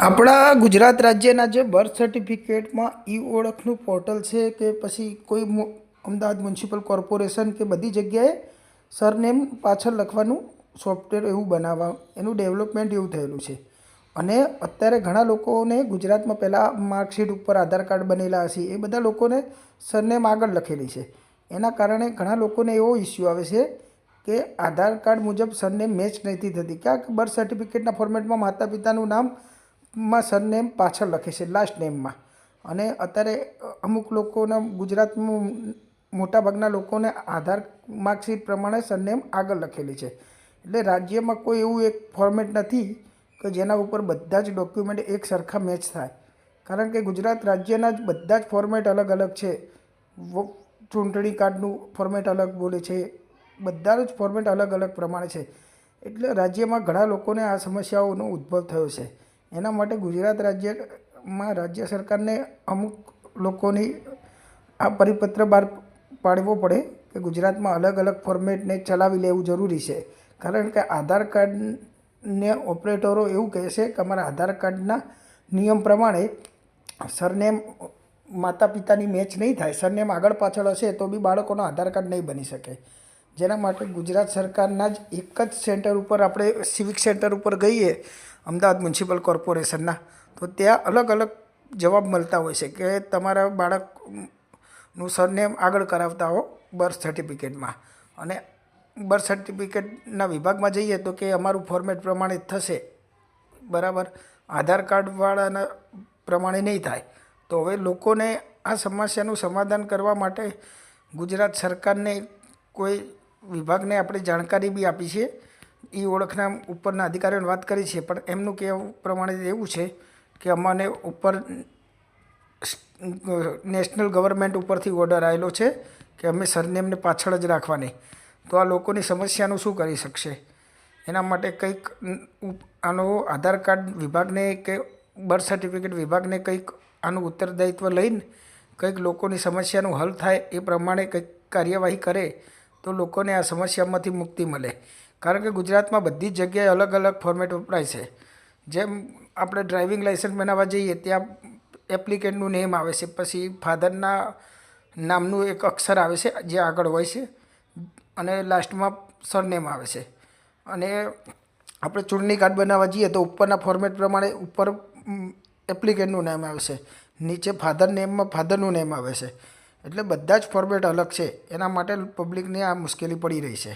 આપણા ગુજરાત રાજ્યના જે બર્થ સર્ટિફિકેટમાં ઓળખનું પોર્ટલ છે કે પછી કોઈ અમદાવાદ મ્યુનિસિપલ કોર્પોરેશન કે બધી જગ્યાએ સરનેમ પાછળ લખવાનું સોફ્ટવેર એવું બનાવવા એનું ડેવલપમેન્ટ એવું થયેલું છે. અને અત્યારે ઘણા લોકોને ગુજરાતમાં પહેલાં માર્કશીટ ઉપર આધાર કાર્ડ બનેલા હશે એ બધા લોકોને સરનેમ આગળ લખેલી છે. એના કારણે ઘણા લોકોને એવો ઇસ્યુ આવે છે કે આધાર કાર્ડ મુજબ સરનેમ મેચ નથી થતી. ક્યાંક બર્થ સર્ટિફિકેટના ફોર્મેટમાં માતા પિતાનું નામ માં સરનેમ પાછળ લખે છે લાસ્ટ નેમમાં. અને અત્યારે અમુક લોકોના ગુજરાતમાં મોટાભાગના લોકોને આધાર માર્કશીટ પ્રમાણે સરનેમ આગળ લખેલી છે. એટલે રાજ્યમાં કોઈ એવું એક ફોર્મેટ નથી કે જેના ઉપર બધા જ ડોક્યુમેન્ટ એક સરખા મેચ થાય. કારણ કે ગુજરાત રાજ્યના જ બધા જ ફોર્મેટ અલગ અલગ છે. ચૂંટણી કાર્ડનું ફોર્મેટ અલગ બોલે છે, બધા જ ફોર્મેટ અલગ અલગ પ્રમાણે છે. એટલે રાજ્યમાં ઘણા લોકોને આ સમસ્યાઓનો ઉદ્ભવ થયો છે. એના માટે ગુજરાત રાજ્યમાં રાજ્ય સરકારને અમુક લોકોની આ પરિપત્ર બહાર પાડવો પડે કે ગુજરાતમાં અલગ અલગ ફોર્મેટને ચલાવી લેવું જરૂરી છે. કારણ કે આધાર કાર્ડને ઓપરેટરો એવું કહે છે કે અમારા આધાર કાર્ડના નિયમ પ્રમાણે સરનેમ માતા પિતાની મેચ નહીં થાય, સરનેમ આગળ પાછળ હશે તો બી બાળકોનો આધાર કાર્ડ નહીં બની શકે. જેના માટે ગુજરાત સરકારના જ એક જ સેન્ટર ઉપર આપણે સિવિક સેન્ટર ઉપર ગઈએ અમદાવાદ મ્યુનિસિપલ કોર્પોરેશનના, તો ત્યાં અલગ અલગ જવાબ મળતા હોય છે કે તમારા બાળકનું સરનેમ આગળ કરાવતા હો બર્થ સર્ટિફિકેટમાં. અને બર્થ સર્ટિફિકેટના વિભાગમાં જઈએ તો કે અમારું ફોર્મેટ પ્રમાણે જ થશે, બરાબર, આધાર કાર્ડવાળાના પ્રમાણે નહીં થાય. તો હવે લોકોને આ સમસ્યાનું સમાધાન કરવા માટે ગુજરાત સરકારને કોઈ વિભાગને આપણે જાણકારી બી આપી છે, ઓળખના ઉપરના અધિકારીઓને વાત કરી છે. પણ એમનું કહેવું પ્રમાણે એવું છે કે અમને ઉપર નેશનલ ગવર્મેન્ટ ઉપરથી ઓર્ડર આવેલો છે કે અમે સરનેમને પાછળ જ રાખવાની. તો આ લોકોની સમસ્યાનું શું કરી શકશે? એના માટે કંઈક આનો આધાર કાર્ડ વિભાગને કે બર્થ સર્ટિફિકેટ વિભાગને કંઈક આનું ઉત્તરદાયિત્વ લઈને કંઈક લોકોની સમસ્યાનું હલ થાય એ પ્રમાણે કંઈક કાર્યવાહી કરે તો લોકોને આ સમસ્યામાંથી મુક્તિ મળે. કારણ કે ગુજરાતમાં બધી જ જગ્યાએ અલગ અલગ ફોર્મેટ વપરાય છે. જેમ આપણે ડ્રાઇવિંગ લાઇસન્સ બનાવવા જઈએ ત્યાં એપ્લિકેન્ટનું નેમ આવે છે, પછી ફાધરના નામનું એક અક્ષર આવે છે જે આગળ હોય છે, અને લાસ્ટમાં સરનેમ આવે છે. અને આપણે ચૂંટણી કાર્ડ બનાવવા જઈએ તો ઉપરના ફોર્મેટ પ્રમાણે ઉપર એપ્લિકેન્ટનું નામ આવે છે, નીચે ફાધર નેમમાં ફાધરનું નેમ આવે છે. એટલે બધા જ ફોર્મેટ અલગ છે. એના માટે પબ્લિકને આ મુશ્કેલી પડી રહી છે.